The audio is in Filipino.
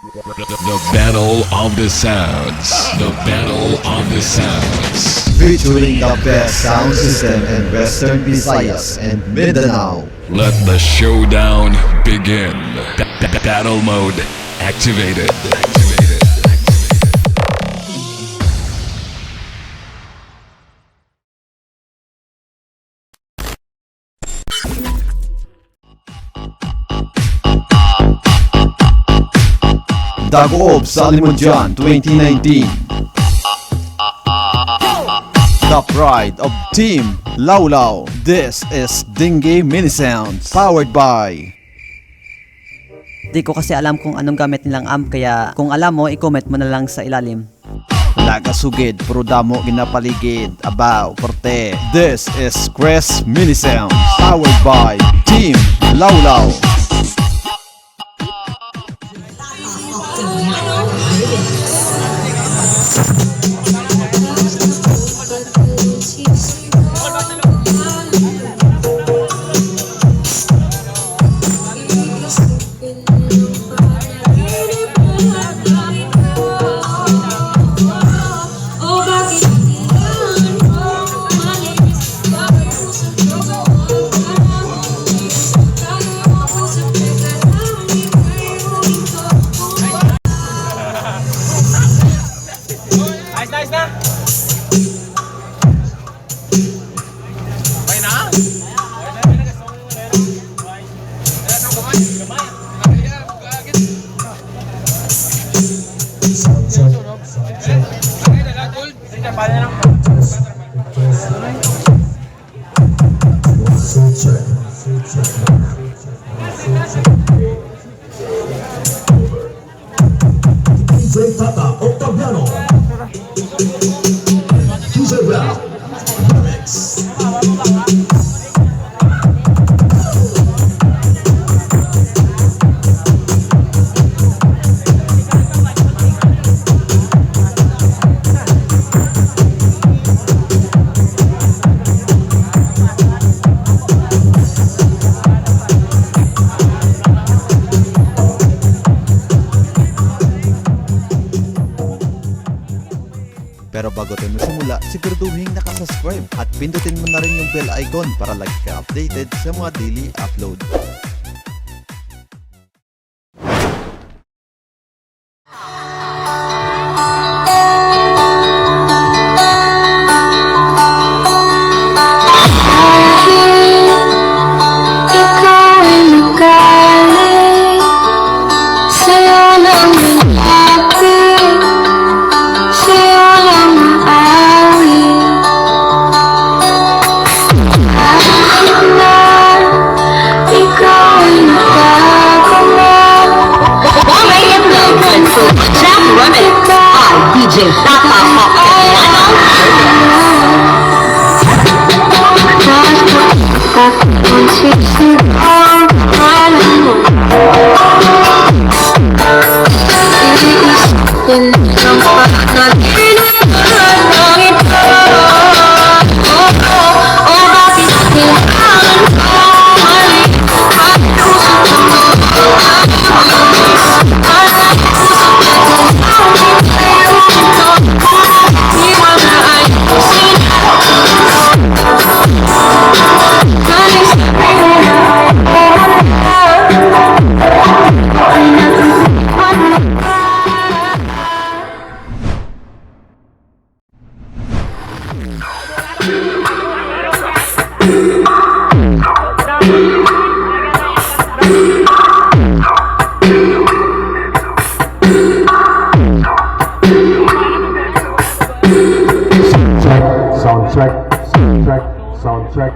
The Battle of the Sounds. The Battle of the Sounds. Featuring the best sound system in Western Visayas and Mindanao. Let the showdown begin. Battle mode activated. Dagu-ob sa Alimodian 2019. The pride of Team LawLaw. This is Dengue Mini Sounds powered by. Di ko kasi alam kung anong gamit nilang amp, kaya kung alam mo, i-comment mo na lang sa ilalim. Lagasugid, puro damo ginapaligid, abaw, korte. This is Crest Mini Sounds powered by Team LawLaw. Pero bago tayo magsimula, siguraduhin nakasubscribe at pindutin mo na rin yung bell icon para lagi ka updated sa mga daily upload. Soundtrack.